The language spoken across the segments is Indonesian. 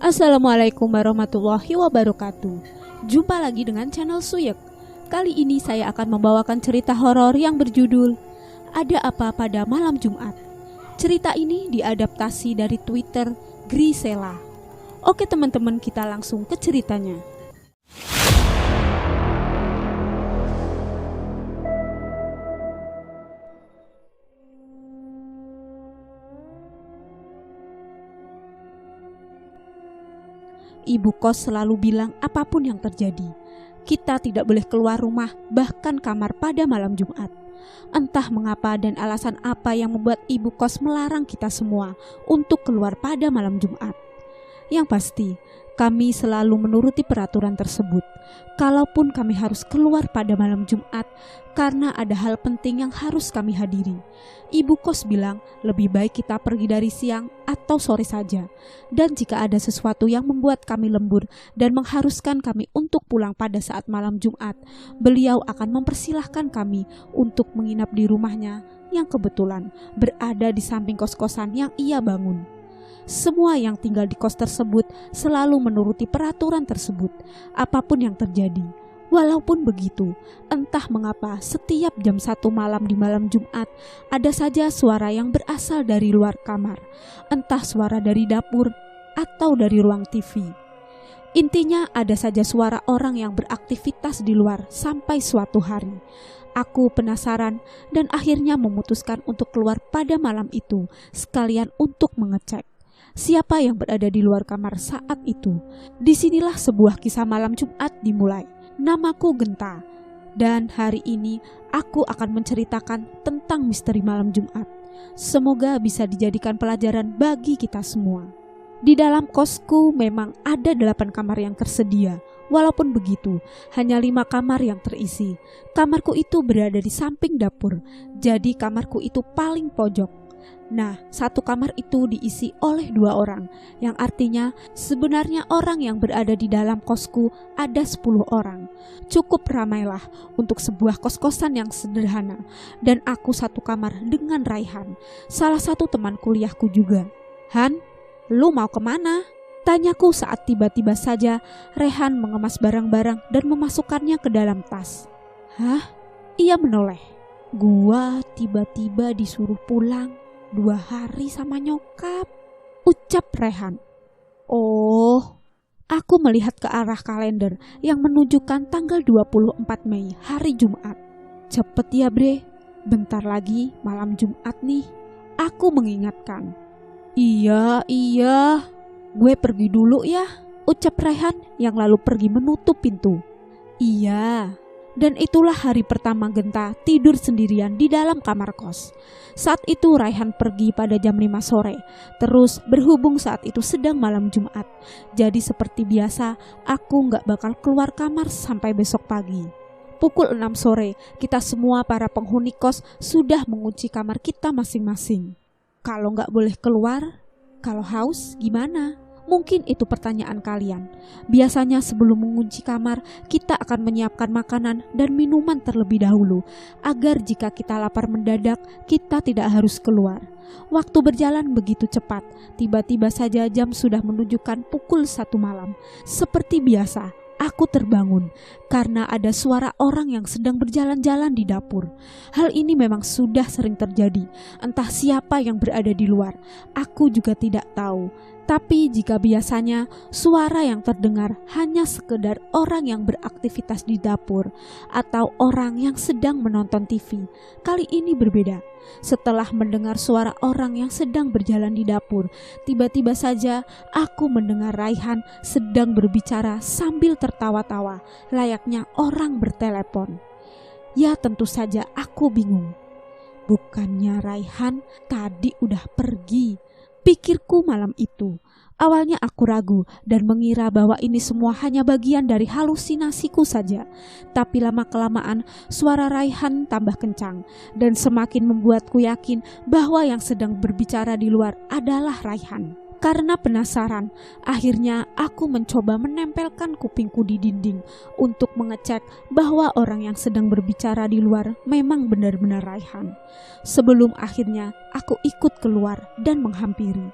Assalamualaikum warahmatullahi wabarakatuh. Jumpa lagi dengan channel Suyek. Kali ini saya akan membawakan cerita horor yang berjudul Ada Apa Pada Malam Jumat. Cerita ini diadaptasi dari Twitter Grisela. Oke teman-teman, kita langsung ke ceritanya. Ibu kos selalu bilang apapun yang terjadi, kita tidak boleh keluar rumah, bahkan kamar pada malam Jumat. Entah mengapa dan alasan apa yang membuat ibu kos melarang kita semua untuk keluar pada malam Jumat. Yang pasti, kami selalu menuruti peraturan tersebut. Kalaupun kami harus keluar pada malam Jumat karena ada hal penting yang harus kami hadiri, ibu kos bilang lebih baik kita pergi dari siang atau sore saja. Dan jika ada sesuatu yang membuat kami lembur dan mengharuskan kami untuk pulang pada saat malam Jumat, beliau akan mempersilahkan kami untuk menginap di rumahnya yang kebetulan berada di samping kos-kosan yang ia bangun. Semua yang tinggal di kos tersebut selalu menuruti peraturan tersebut, apapun yang terjadi. Walaupun begitu, entah mengapa setiap jam 1 malam di malam Jumat ada saja suara yang berasal dari luar kamar, entah suara dari dapur atau dari ruang TV. Intinya ada saja suara orang yang beraktivitas di luar sampai suatu hari. Aku penasaran dan akhirnya memutuskan untuk keluar pada malam itu sekalian untuk mengecek siapa yang berada di luar kamar saat itu. Disinilah sebuah kisah malam Jumat dimulai. Namaku Genta, dan hari ini aku akan menceritakan tentang misteri malam Jumat. Semoga bisa dijadikan pelajaran bagi kita semua. Di dalam kosku memang ada 8 kamar yang tersedia. Walaupun begitu, hanya 5 kamar yang terisi. Kamarku itu berada di samping dapur, jadi kamarku itu paling pojok. Nah, satu kamar itu diisi oleh 2 orang, yang artinya sebenarnya orang yang berada di dalam kosku ada 10 orang. Cukup ramailah untuk sebuah kos-kosan yang sederhana, dan aku satu kamar dengan Raihan, salah satu teman kuliahku juga. Han, lu mau kemana? Tanyaku saat tiba-tiba saja Rehan mengemas barang-barang dan memasukkannya ke dalam tas. Hah? Ia menoleh. Gua tiba-tiba disuruh pulang 2 hari sama nyokap, ucap Rehan. Oh, aku melihat ke arah kalender yang menunjukkan tanggal 24 Mei, hari Jumat. Cepet ya bre, bentar lagi malam Jumat nih, aku mengingatkan. Iya, gue pergi dulu ya, ucap Rehan yang lalu pergi menutup pintu. Iya. Dan itulah hari pertama Genta tidur sendirian di dalam kamar kos. Saat itu Raihan pergi pada jam 5 sore. Terus berhubung saat itu sedang malam Jumat, jadi seperti biasa aku gak bakal keluar kamar sampai besok pagi. Pukul 6 sore kita semua para penghuni kos sudah mengunci kamar kita masing-masing. Kalau gak boleh keluar, kalau haus gimana? Mungkin itu pertanyaan kalian. Biasanya sebelum mengunci kamar, kita akan menyiapkan makanan dan minuman terlebih dahulu, agar jika kita lapar mendadak, kita tidak harus keluar. Waktu berjalan begitu cepat, tiba-tiba saja jam sudah menunjukkan pukul 1 malam. Seperti biasa, aku terbangun karena ada suara orang yang sedang berjalan-jalan di dapur. Hal ini memang sudah sering terjadi. Entah siapa yang berada di luar, aku juga tidak tahu. Tapi jika biasanya suara yang terdengar hanya sekedar orang yang beraktivitas di dapur atau orang yang sedang menonton TV, kali ini berbeda. Setelah mendengar suara orang yang sedang berjalan di dapur, tiba-tiba saja aku mendengar Raihan sedang berbicara sambil tertawa-tawa, layaknya orang bertelepon. Ya tentu saja aku bingung. Bukannya Raihan tadi udah pergi? Pikirku malam itu. Awalnya aku ragu dan mengira bahwa ini semua hanya bagian dari halusinasiku saja. Tapi lama-kelamaan suara Raihan tambah kencang dan semakin membuatku yakin bahwa yang sedang berbicara di luar adalah Raihan. Karena penasaran, akhirnya aku mencoba menempelkan kupingku di dinding untuk mengecek bahwa orang yang sedang berbicara di luar memang benar-benar Raihan. Sebelum akhirnya aku ikut keluar dan menghampiri.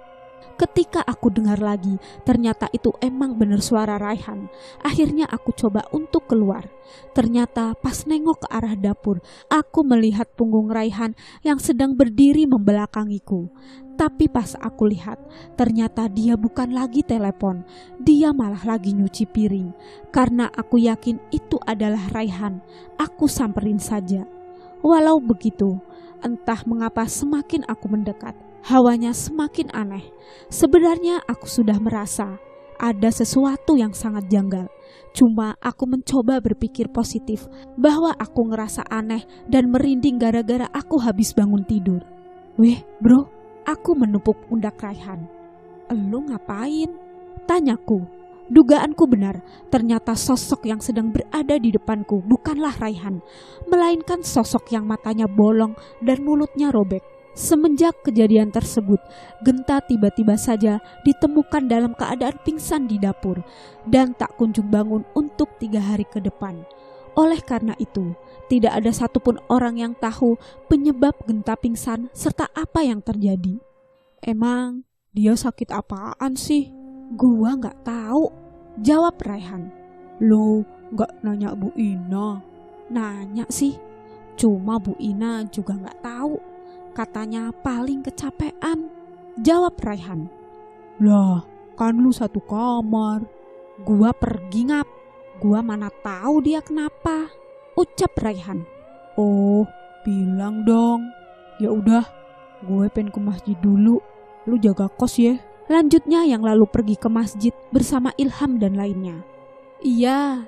Ketika aku dengar lagi, ternyata itu emang bener suara Raihan. Akhirnya aku coba untuk keluar. Ternyata pas nengok ke arah dapur, aku melihat punggung Raihan yang sedang berdiri membelakangiku. Tapi pas aku lihat, ternyata dia bukan lagi telepon. Dia malah lagi nyuci piring. Karena aku yakin itu adalah Raihan, aku samperin saja. Walau begitu, entah mengapa semakin aku mendekat, hawanya semakin aneh. Sebenarnya aku sudah merasa ada sesuatu yang sangat janggal. Cuma aku mencoba berpikir positif bahwa aku ngerasa aneh dan merinding gara-gara aku habis bangun tidur. Weh bro, aku menepuk pundak Raihan. Elu ngapain? Tanyaku. Dugaanku benar, ternyata sosok yang sedang berada di depanku bukanlah Raihan, melainkan sosok yang matanya bolong dan mulutnya robek. Semenjak kejadian tersebut, Genta tiba-tiba saja ditemukan dalam keadaan pingsan di dapur dan tak kunjung bangun untuk 3 hari ke depan. Oleh karena itu, tidak ada satupun orang yang tahu penyebab Genta pingsan serta apa yang terjadi. Emang dia sakit apaan sih? Gua gak tahu, jawab Raihan. Lo gak nanya Bu Ina? Nanya sih, cuma Bu Ina juga gak tahu. Katanya paling kecapean, jawab Raihan. Lah, kan lu satu kamar. Gua pergi ngap. Gua mana tahu dia kenapa, ucap Raihan. Oh, bilang dong. Ya udah, gue pengen ke masjid dulu. Lu jaga kos ya. Lanjutnya yang lalu pergi ke masjid bersama Ilham dan lainnya. Iya,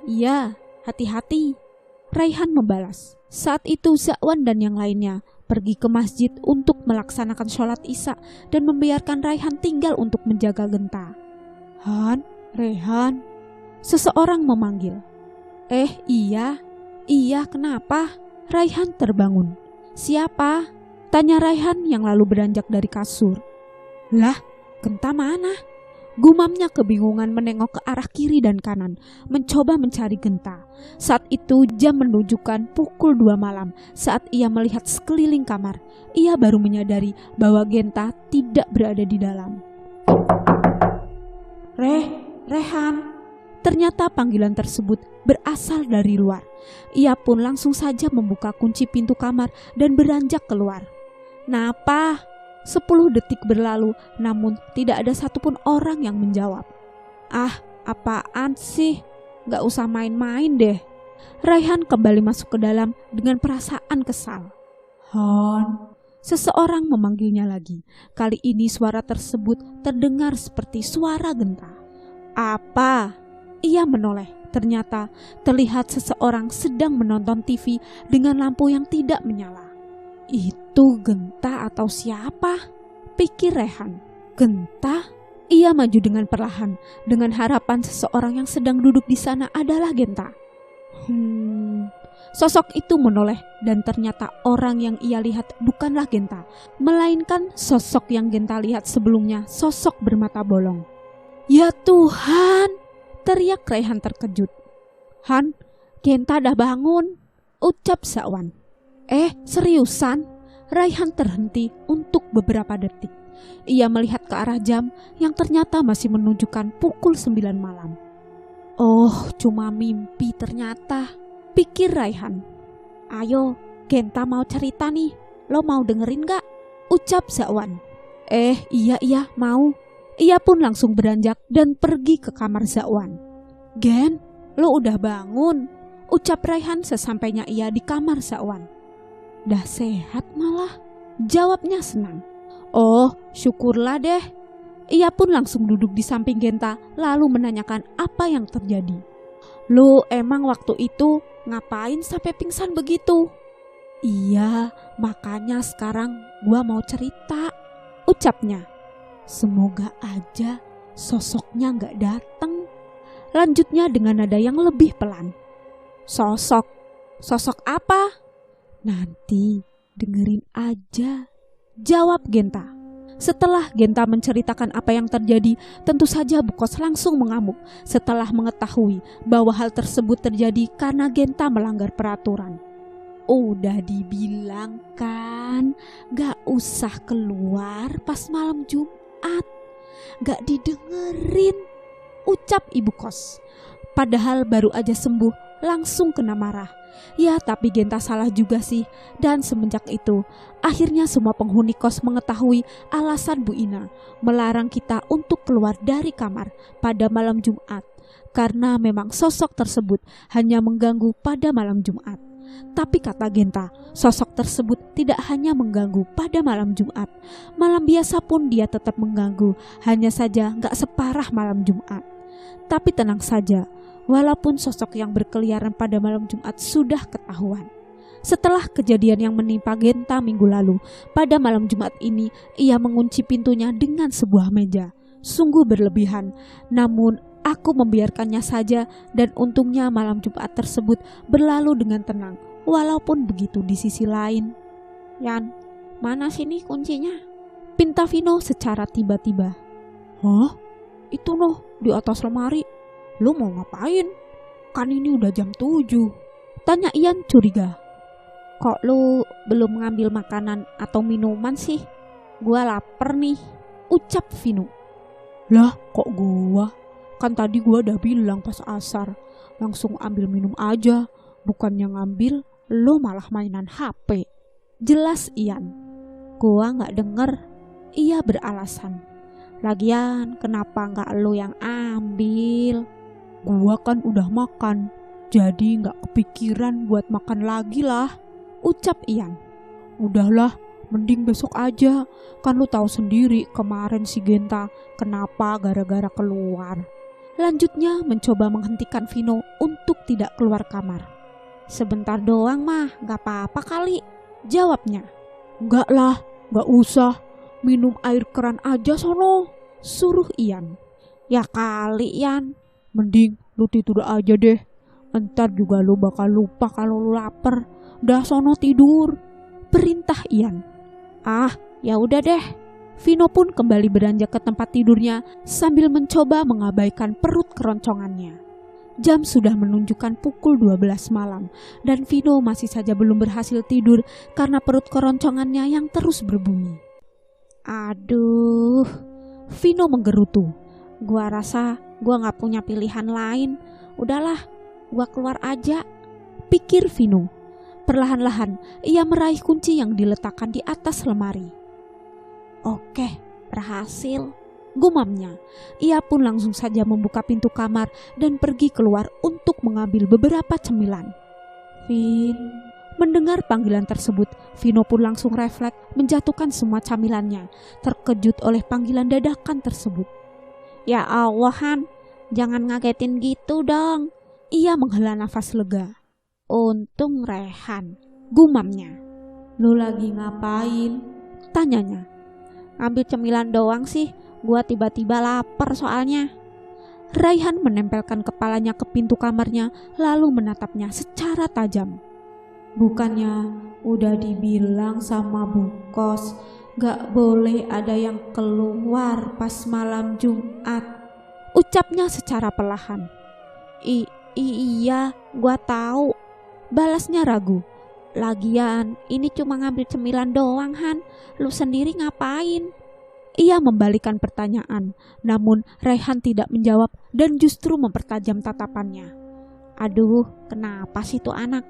hati-hati, Raihan membalas. Saat itu Zakwan dan yang lainnya pergi ke masjid untuk melaksanakan sholat isya dan membiarkan Raihan tinggal untuk menjaga Genta. Han, Rehan, seseorang memanggil. Iya, kenapa? Raihan terbangun. Siapa? Tanya Raihan yang lalu beranjak dari kasur. Lah, Genta mana? Gumamnya kebingungan menengok ke arah kiri dan kanan, mencoba mencari Genta. Saat itu jam menunjukkan pukul 2 malam. Saat ia melihat sekeliling kamar, ia baru menyadari bahwa Genta tidak berada di dalam. Rehan. Ternyata panggilan tersebut berasal dari luar. Ia pun langsung saja membuka kunci pintu kamar dan beranjak keluar. Napa? 10 detik berlalu, namun tidak ada satupun orang yang menjawab. Ah, apaan sih? Gak usah main-main deh. Raihan kembali masuk ke dalam dengan perasaan kesal. Han. Seseorang memanggilnya lagi. Kali ini suara tersebut terdengar seperti suara Genta. Apa? Ia menoleh. Ternyata terlihat seseorang sedang menonton TV dengan lampu yang tidak menyala. Itu Genta atau siapa? Pikir Rehan. Genta? Ia maju dengan perlahan dengan harapan seseorang yang sedang duduk di sana adalah Genta. Sosok itu menoleh dan ternyata orang yang ia lihat bukanlah Genta, melainkan sosok yang Genta lihat sebelumnya, sosok bermata bolong. Ya Tuhan! Teriak Rehan terkejut. Han, Genta dah bangun, ucap Zakwan. Seriusan? Raihan terhenti untuk beberapa detik. Ia melihat ke arah jam yang ternyata masih menunjukkan pukul 9 malam. Oh, cuma mimpi ternyata, pikir Raihan. Ayo, Genta mau cerita nih, lo mau dengerin gak? Ucap Zakwan. Iya, mau. Ia pun langsung beranjak dan pergi ke kamar Zakwan. Gen, lo udah bangun? Ucap Raihan sesampainya ia di kamar Zakwan. Dah sehat malah, jawabnya senang. Oh, syukurlah deh. Ia pun langsung duduk di samping Genta lalu menanyakan apa yang terjadi. Lu emang waktu itu ngapain sampai pingsan begitu? Iya, makanya sekarang gua mau cerita, ucapnya. Semoga aja sosoknya gak datang. Lanjutnya dengan nada yang lebih pelan. Sosok apa? Nanti dengerin aja, jawab Genta. Setelah Genta menceritakan apa yang terjadi, tentu saja Bukos langsung mengamuk setelah mengetahui bahwa hal tersebut terjadi karena Genta melanggar peraturan. Udah dibilang kan, gak usah keluar pas malam Jumat. Gak didengerin, ucap ibu kos. Padahal baru aja sembuh, langsung kena marah. Ya tapi Genta salah juga sih. Dan semenjak itu akhirnya semua penghuni kos mengetahui alasan Bu Ina melarang kita untuk keluar dari kamar pada malam Jumat. Karena memang sosok tersebut hanya mengganggu pada malam Jumat. Tapi kata Genta, sosok tersebut tidak hanya mengganggu pada malam Jumat. Malam biasa pun dia tetap mengganggu, hanya saja gak separah malam Jumat. Tapi tenang saja, walaupun sosok yang berkeliaran pada malam Jumat sudah ketahuan. Setelah kejadian yang menimpa Genta minggu lalu, pada malam Jumat ini ia mengunci pintunya dengan sebuah meja. Sungguh berlebihan, namun aku membiarkannya saja dan untungnya malam Jumat tersebut berlalu dengan tenang. Walaupun begitu di sisi lain, Yan, mana sini kuncinya? Pinta Vino secara tiba-tiba. Hah? Itu noh di atas lemari. Lu mau ngapain? Kan ini udah jam 7. Tanya Ian curiga. Kok lu belum ngambil makanan atau minuman sih? Gua lapar nih, ucap Vino. Lah kok gua? Kan tadi gua udah bilang pas asar, langsung ambil minum aja. Bukannya ngambil, lo malah mainan HP. Jelas Ian. Gua gak denger. Ia beralasan. Lagian kenapa gak lo yang ambil? Gua kan udah makan, jadi gak kepikiran buat makan lagi lah, ucap Ian. Udahlah, mending besok aja. Kan lo tahu sendiri kemarin si Genta kenapa gara-gara keluar. Lanjutnya mencoba menghentikan Vino untuk tidak keluar kamar. Sebentar doang mah, gak apa-apa kali, jawabnya. Enggak lah, gak usah. Minum air keran aja sono, suruh Ian. Ya kali Ian, mending lu tidur aja deh. Entar juga lu bakal lupa kalau lu lapar. Dah sono tidur, perintah Ian. Ah, ya udah deh. Vino pun kembali beranjak ke tempat tidurnya sambil mencoba mengabaikan perut keroncongannya. Jam sudah menunjukkan pukul 12 malam dan Vino masih saja belum berhasil tidur karena perut keroncongannya yang terus berbunyi. Aduh, Vino menggerutu. Gua rasa gua gak punya pilihan lain. Udahlah, gua keluar aja, pikir Vino. Perlahan-lahan ia meraih kunci yang diletakkan di atas lemari. Oke, berhasil, gumamnya. Ia pun langsung saja membuka pintu kamar dan pergi keluar untuk mengambil beberapa cemilan. Vin. Mendengar panggilan tersebut, Vino pun langsung refleks menjatuhkan semua camilannya, terkejut oleh panggilan dadakan tersebut. Ya Allah Han, jangan ngagetin gitu dong. Ia menghela nafas lega. Untung Rehan, gumamnya. Lu lagi ngapain? Tanyanya. Ambil cemilan doang sih, gua tiba-tiba lapar soalnya. Raihan menempelkan kepalanya ke pintu kamarnya lalu menatapnya secara tajam. Bukannya udah dibilang sama Bu Kos gak boleh ada yang keluar pas malam Jumat, ucapnya secara perlahan. Iya, gua tahu, balasnya ragu. Lagian ini cuma ngambil cemilan doang Han, lu sendiri ngapain? Ia membalikan pertanyaan, namun Raihan tidak menjawab dan justru mempertajam tatapannya. Aduh, kenapa sih tuh anak?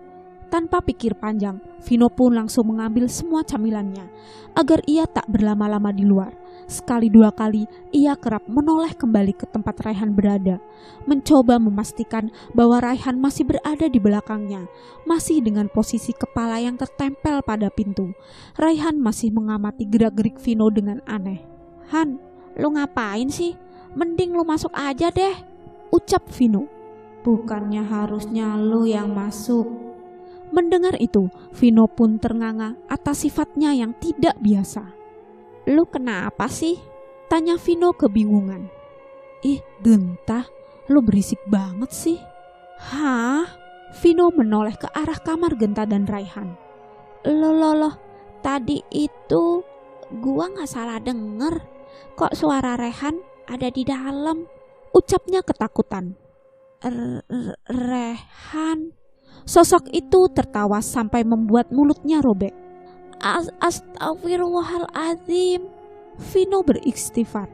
Tanpa pikir panjang, Vino pun langsung mengambil semua camilannya agar ia tak berlama-lama di luar. Sekali dua kali ia kerap menoleh kembali ke tempat Raihan berada, mencoba memastikan bahwa Raihan masih berada di belakangnya, masih dengan posisi kepala yang tertempel pada pintu. Raihan masih mengamati gerak-gerik Vino dengan aneh. Han, lu ngapain sih? Mending lu masuk aja deh, ucap Vino. Bukannya harusnya lu yang masuk. Mendengar itu, Vino pun ternganga atas sifatnya yang tidak biasa. Lu kenapa sih? Tanya Vino kebingungan. Ih, Genta, lu berisik banget sih. Hah? Vino menoleh ke arah kamar Genta dan Raihan. Loh, tadi itu gua gak salah denger. Kok suara Raihan ada di dalam? Ucapnya ketakutan. Raihan. Sosok itu tertawa sampai membuat mulutnya robek. Astagfirullahaladzim. Vino beristighfar.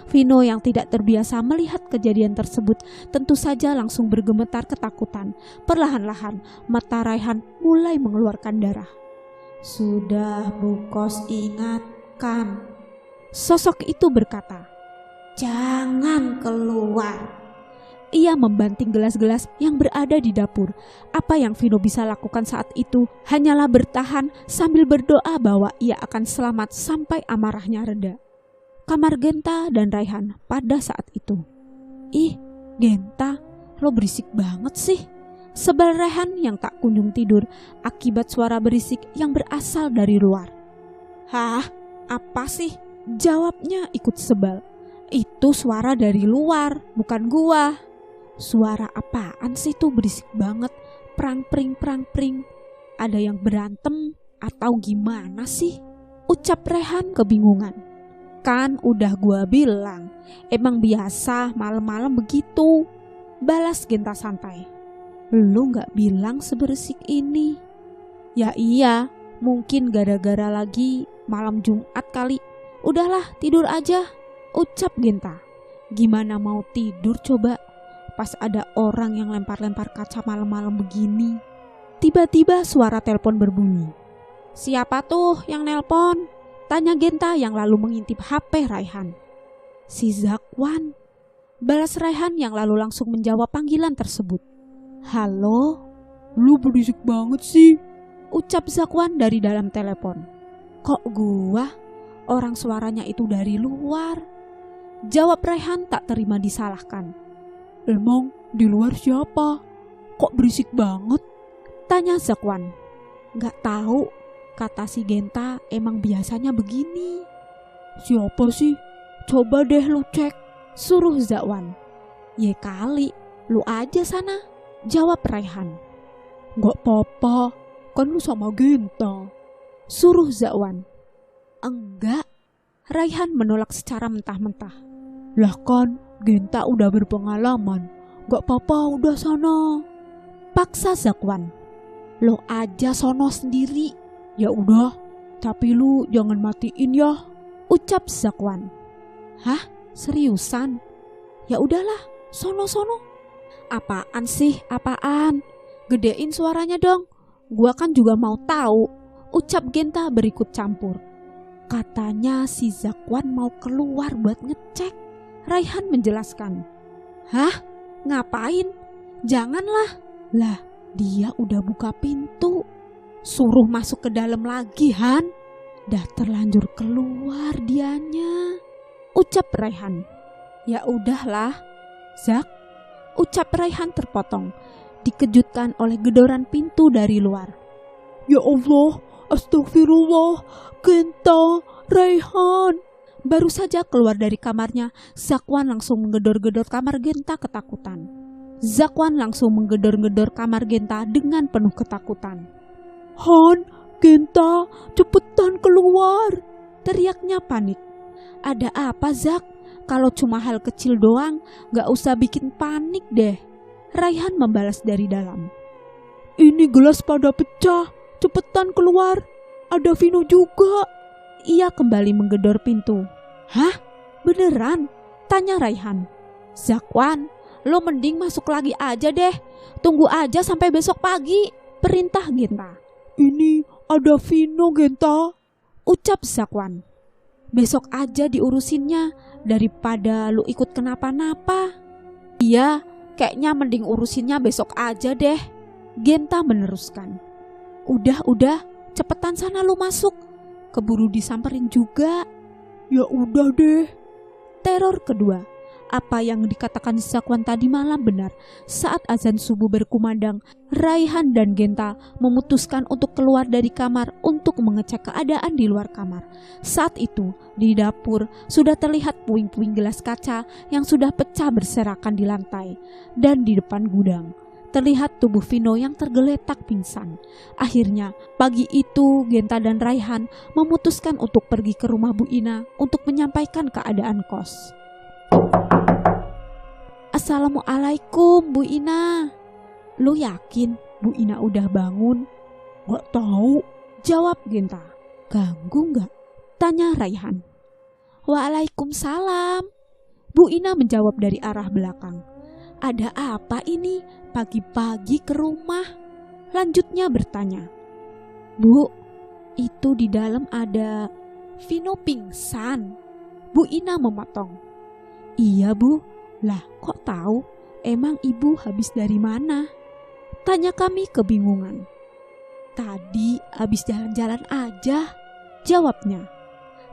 Vino yang tidak terbiasa melihat kejadian tersebut tentu saja langsung bergemetar ketakutan. Perlahan-lahan mata Raihan mulai mengeluarkan darah. "Sudah Bu Kos ingatkan," sosok itu berkata, "jangan keluar." Ia membanting gelas-gelas yang berada di dapur. Apa yang Vino bisa lakukan saat itu hanyalah bertahan sambil berdoa bahwa ia akan selamat sampai amarahnya reda. Kamar Genta dan Raihan pada saat itu. "Ih, Genta, lo berisik banget sih," sebel Raihan yang tak kunjung tidur akibat suara berisik yang berasal dari luar. "Hah, apa sih?" jawabnya ikut sebel. "Itu suara dari luar, bukan gua." "Suara apaan sih tuh berisik banget? Prang-pring. Ada yang berantem atau gimana sih?" ucap Raihan kebingungan. "Kan udah gua bilang, emang biasa malam-malam begitu," balas Genta santai. "Lu gak bilang seberisik ini." "Ya iya, mungkin gara-gara lagi malam Jumat kali. Udahlah, tidur aja," ucap Genta. "Gimana mau tidur coba pas ada orang yang lempar-lempar kaca malam-malam begini." Tiba-tiba suara telepon berbunyi. "Siapa tuh yang nelpon?" tanya Genta yang lalu mengintip HP Raihan. "Si Zakwan," balas Raihan yang lalu langsung menjawab panggilan tersebut. "Halo?" "Lu berisik banget sih," ucap Zakwan dari dalam telepon. "Kok gua? Orang suaranya itu dari luar," jawab Raihan tak terima disalahkan. "Emang di luar siapa? Kok berisik banget?" tanya Zakwan. "Gak tahu, kata si Genta emang biasanya begini." "Siapa sih? Coba deh lu cek," suruh Zakwan. "Ye kali, lu aja sana," jawab Raihan. "Gak apa-apa, kan lu sama Genta," suruh Zakwan. "Enggak," Raihan menolak secara mentah-mentah. "Lah kan Genta udah berpengalaman, gak apa-apa udah sana," paksa Zakwan. "Lo aja sono sendiri." "Ya udah, tapi lu jangan matiin ya," ucap Zakwan. "Hah? Seriusan? Ya udahlah, sono-sono." "Apaan sih, apaan? Gedein suaranya dong. Gua kan juga mau tahu," ucap Genta berikut campur. "Katanya si Zakwan mau keluar buat ngecek," Raihan menjelaskan. "Hah? Ngapain? Janganlah." "Lah, dia udah buka pintu. Suruh masuk ke dalam lagi, Han. Dah terlanjur keluar dianya," ucap Raihan. "Ya udahlah, Zak," ucap Raihan terpotong, dikejutkan oleh gedoran pintu dari luar. "Ya Allah, astagfirullah, Genta, Raihan." Baru saja keluar dari kamarnya, Zakwan langsung menggedor-gedor kamar Genta ketakutan. Zakwan langsung menggedor-gedor kamar Genta dengan penuh ketakutan. "Han, Genta, cepetan keluar!" teriaknya panik. "Ada apa, Zak? Kalau cuma hal kecil doang, gak usah bikin panik deh," Raihan membalas dari dalam. "Ini gelas pada pecah, cepetan keluar. Ada Vino juga." Ia kembali menggedor pintu. "Hah? Beneran?" tanya Raihan. "Zakwan, lo mending masuk lagi aja deh. Tunggu aja sampai besok pagi," perintah Genta. "Ini ada Vino, Genta," ucap Zakwan. "Besok aja diurusinnya daripada lu ikut kenapa-napa." "Iya, kayaknya mending urusinnya besok aja deh," Genta meneruskan. Udah, cepetan sana lu masuk. Keburu disamperin juga." "Ya udah deh." Teror kedua. Apa yang dikatakan Zakwan tadi malam benar. Saat azan subuh berkumandang, Raihan dan Genta memutuskan untuk keluar dari kamar untuk mengecek keadaan di luar kamar. Saat itu, di dapur sudah terlihat puing-puing gelas kaca yang sudah pecah berserakan di lantai. Dan di depan gudang terlihat tubuh Vino yang tergeletak pingsan. Akhirnya, pagi itu Genta dan Raihan memutuskan untuk pergi ke rumah Bu Ina untuk menyampaikan keadaan kos. "Assalamualaikum, Bu Ina." "Lu yakin Bu Ina udah bangun?" "Gak tahu," jawab Genta. "Ganggu gak?" tanya Raihan. "Waalaikumsalam," Bu Ina menjawab dari arah belakang. Ada apa ini pagi-pagi ke rumah? Lanjutnya bertanya. Bu, itu di dalam ada Vino pingsan. Bu Ina memotong. Iya bu, lah kok tahu? Emang ibu habis dari mana? Tanya kami kebingungan. Tadi habis jalan-jalan aja, jawabnya.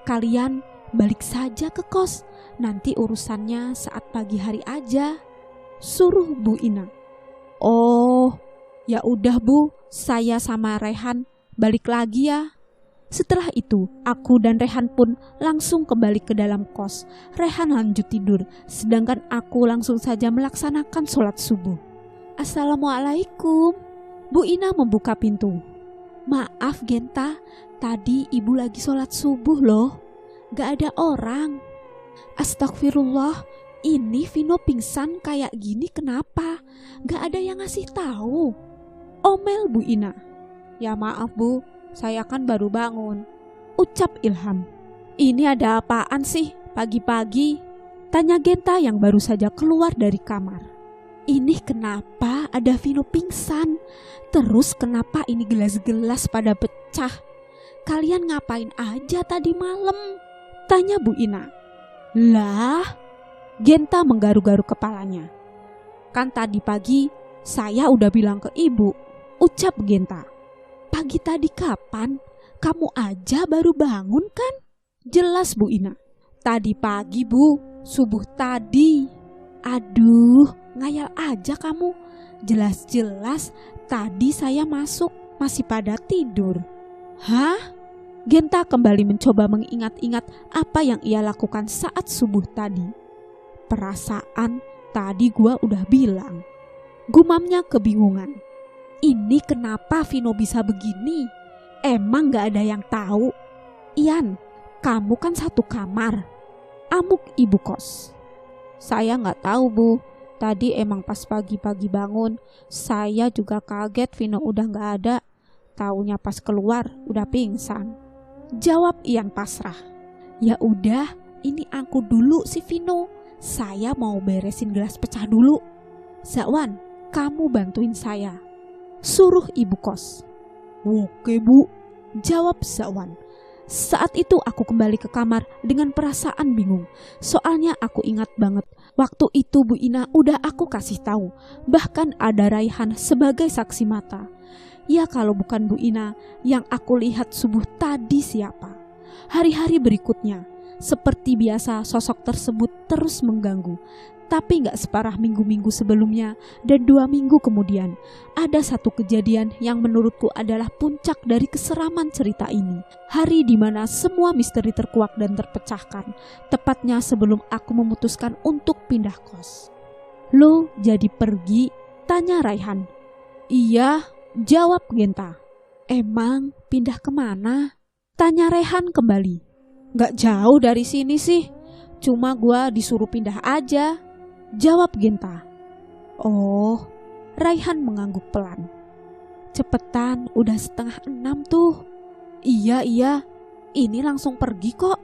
Kalian balik saja ke kos, nanti urusannya saat pagi hari aja, suruh Bu Ina. Oh, ya udah Bu, saya sama Rehan balik lagi ya. Setelah itu, aku dan Rehan pun langsung kembali ke dalam kos. Rehan lanjut tidur, sedangkan aku langsung saja melaksanakan sholat subuh. Assalamualaikum. Bu Ina membuka pintu. Maaf Genta, tadi ibu lagi sholat subuh loh. Gak ada orang. Astagfirullah, ini Vino pingsan kayak gini kenapa? Gak ada yang ngasih tahu. Omel Bu Ina. Ya maaf Bu, saya kan baru bangun, ucap Ilham. Ini ada apaan sih pagi-pagi? Tanya Genta yang baru saja keluar dari kamar. Ini kenapa ada Vino pingsan? Terus kenapa ini gelas-gelas pada pecah? Kalian ngapain aja tadi malam? Tanya Bu Ina. Lah, Genta menggaru-garu kepalanya. Kan tadi pagi saya udah bilang ke ibu, ucap Genta. Pagi tadi kapan? Kamu aja baru bangun kan? Jelas Bu Ina. Tadi pagi Bu, subuh tadi. Aduh, ngayal aja kamu. Jelas-jelas tadi saya masuk masih pada tidur. Hah? Genta kembali mencoba mengingat-ingat apa yang ia lakukan saat subuh tadi. Perasaan tadi gua udah bilang. Gumamnya kebingungan. Ini kenapa Vino bisa begini? Emang gak ada yang tahu? Ian, kamu kan satu kamar. Amuk ibu kos. Saya gak tahu Bu. Tadi emang pas pagi-pagi bangun, saya juga kaget Vino udah gak ada. Taunya pas keluar udah pingsan. Jawab Ian pasrah. Ya udah, ini angkut dulu si Vino. Saya mau beresin gelas pecah dulu. Zakwan, kamu bantuin saya, suruh ibu kos. Oke Bu, jawab Zakwan. Saat itu aku kembali ke kamar dengan perasaan bingung. Soalnya aku ingat banget waktu itu Bu Ina udah aku kasih tahu. Bahkan ada Raihan sebagai saksi mata. Ya kalau bukan Bu Ina yang aku lihat subuh tadi siapa? Hari-hari berikutnya seperti biasa sosok tersebut terus mengganggu. Tapi gak separah minggu-minggu sebelumnya dan 2 minggu kemudian. Ada satu kejadian yang menurutku adalah puncak dari keseraman cerita ini. Hari dimana semua misteri terkuak dan terpecahkan. Tepatnya sebelum aku memutuskan untuk pindah kos. Lo jadi pergi? Tanya Raihan. Iya, jawab Genta. Emang pindah kemana? Tanya Raihan kembali. Gak jauh dari sini sih. Cuma gua disuruh pindah aja, jawab Genta. Oh, Raihan mengangguk pelan. Cepetan, udah 5:30 tuh. Iya, ini langsung pergi kok.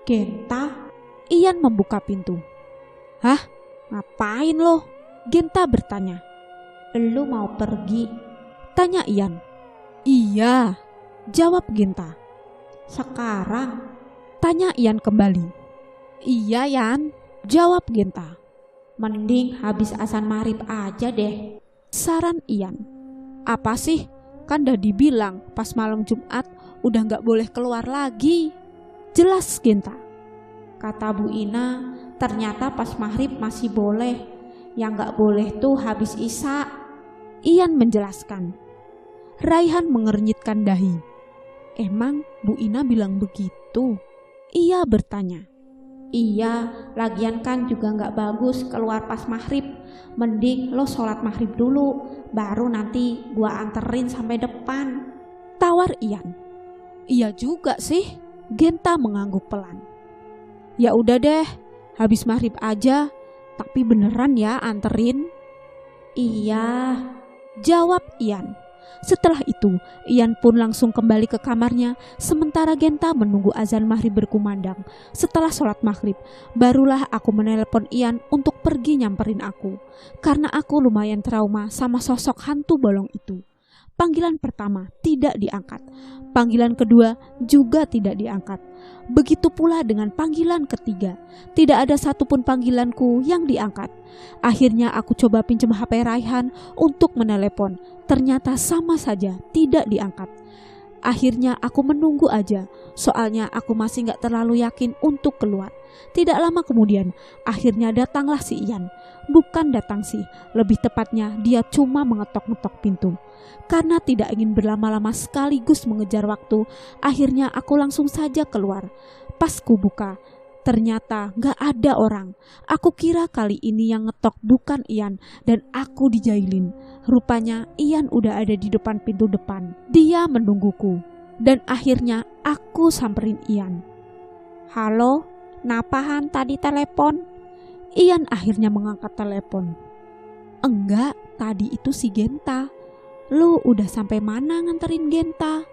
Genta, Ian membuka pintu. Hah? Ngapain lo? Genta bertanya. Lu mau pergi? Tanya Ian. Iya, jawab Genta. Sekarang? Tanya Ian kembali. Iya Yan, jawab Genta. Mending habis azan maghrib aja deh, saran Ian. Apa sih? Kan udah dibilang pas malam Jumat udah gak boleh keluar lagi, jelas Genta. Kata Bu Ina ternyata pas maghrib masih boleh. Yang gak boleh tuh habis isya, Ian menjelaskan. Raihan mengernyitkan dahi. Emang Bu Ina bilang begitu? Ia bertanya. Iya, lagian kan juga gak bagus keluar pas maghrib. Mending lo sholat maghrib dulu, baru nanti gua anterin sampai depan, tawar Ian. Iya juga sih, Genta mengangguk pelan. Ya udah deh, habis maghrib aja, tapi beneran ya anterin? Iya, jawab Ian. Setelah itu, Ian pun langsung kembali ke kamarnya, sementara Genta menunggu azan maghrib berkumandang. Setelah sholat maghrib, barulah aku menelepon Ian untuk pergi nyamperin aku. Karena aku lumayan trauma sama sosok hantu bolong itu. Panggilan pertama tidak diangkat, panggilan kedua juga tidak diangkat. Begitu pula dengan panggilan ketiga, tidak ada satupun panggilanku yang diangkat. Akhirnya aku coba pinjam HP Raihan untuk menelepon, ternyata sama saja tidak diangkat. Akhirnya aku menunggu aja, soalnya aku masih gak terlalu yakin untuk keluar. Tidak lama kemudian, akhirnya datanglah si Ian. Bukan datang sih, lebih tepatnya dia cuma mengetok-ngetok pintu. Karena tidak ingin berlama-lama sekaligus mengejar waktu, akhirnya aku langsung saja keluar. Pas ku buka, ternyata gak ada orang. Aku kira kali ini yang ngetok bukan Ian dan aku dijailin. Rupanya Ian udah ada di depan pintu depan. Dia menungguku dan akhirnya aku samperin Ian. "Halo, napahan tadi telepon?" Ian akhirnya mengangkat telepon. "Enggak, tadi itu si Genta." "Lu udah sampai mana nganterin Genta?"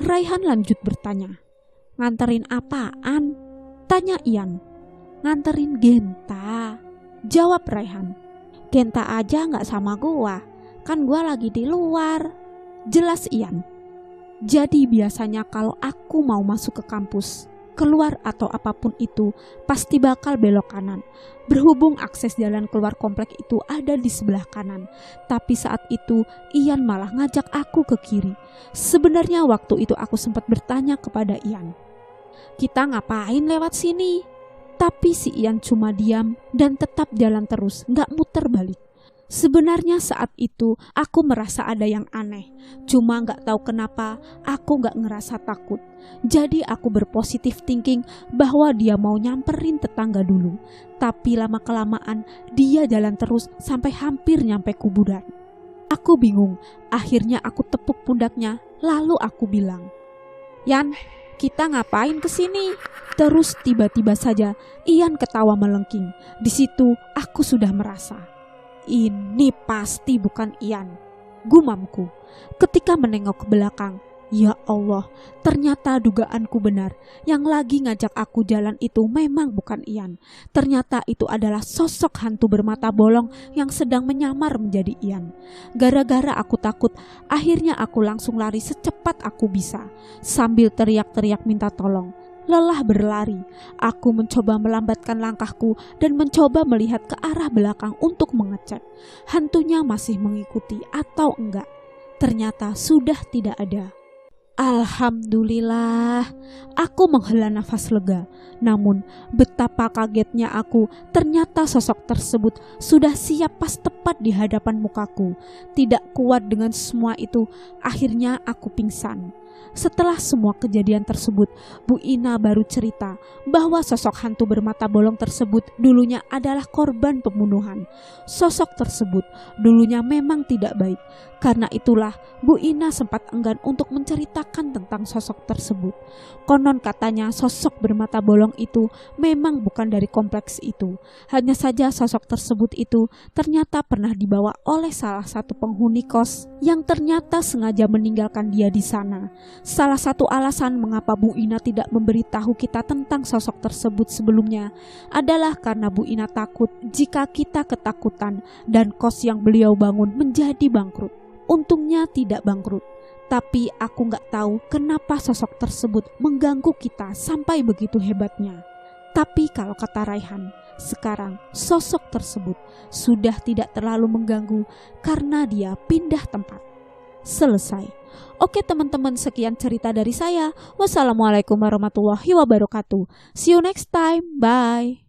Raihan lanjut bertanya. "Nganterin apaan?" tanya Ian. "Nganterin Genta," jawab Raihan. "Genta aja gak sama gua, kan gua lagi di luar," jelas Ian. Jadi biasanya kalau aku mau masuk ke kampus, keluar atau apapun itu, pasti bakal belok kanan. Berhubung akses jalan keluar komplek itu ada di sebelah kanan, tapi saat itu Ian malah ngajak aku ke kiri. Sebenarnya waktu itu aku sempat bertanya kepada Ian, "Kita ngapain lewat sini?" Tapi si Ian cuma diam dan tetap jalan terus, gak muter balik. Sebenarnya saat itu aku merasa ada yang aneh, cuma gak tahu kenapa aku gak ngerasa takut. Jadi aku berpositif thinking bahwa dia mau nyamperin tetangga dulu. Tapi lama-kelamaan dia jalan terus sampai hampir nyampe kuburan. Aku bingung, akhirnya aku tepuk pundaknya, lalu aku bilang, "Yan, kita ngapain kesini?" Terus tiba-tiba saja Ian ketawa melengking. Di situ aku sudah merasa, ini pasti bukan Ian, gumamku. Ketika menengok ke belakang, ya Allah, ternyata dugaanku benar. Yang lagi ngajak aku jalan itu memang bukan Ian. Ternyata itu adalah sosok hantu bermata bolong yang sedang menyamar menjadi Ian. Gara-gara aku takut, akhirnya aku langsung lari secepat aku bisa, sambil teriak-teriak minta tolong. Lelah berlari, aku mencoba melambatkan langkahku dan mencoba melihat ke arah belakang untuk mengecek hantunya masih mengikuti atau enggak. Ternyata sudah tidak ada. Alhamdulillah, aku menghela nafas lega. Namun betapa kagetnya aku, ternyata sosok tersebut sudah siap pas tepat di hadapan mukaku. Tidak kuat dengan semua itu, akhirnya aku pingsan. Setelah semua kejadian tersebut, Bu Ina baru cerita bahwa sosok hantu bermata bolong tersebut dulunya adalah korban pembunuhan. Sosok tersebut dulunya memang tidak baik. Karena itulah Bu Ina sempat enggan untuk menceritakan tentang sosok tersebut. Konon katanya sosok bermata bolong itu memang bukan dari kompleks itu. Hanya saja sosok tersebut itu ternyata pernah dibawa oleh salah satu penghuni kos yang ternyata sengaja meninggalkan dia di sana. Salah satu alasan mengapa Bu Ina tidak memberitahu kita tentang sosok tersebut sebelumnya adalah karena Bu Ina takut jika kita ketakutan dan kos yang beliau bangun menjadi bangkrut. Untungnya tidak bangkrut, tapi aku gak tahu kenapa sosok tersebut mengganggu kita sampai begitu hebatnya. Tapi kalau kata Raihan, sekarang sosok tersebut sudah tidak terlalu mengganggu karena dia pindah tempat. Selesai. Oke teman-teman, sekian cerita dari saya. Wassalamualaikum warahmatullahi wabarakatuh. See you next time. Bye.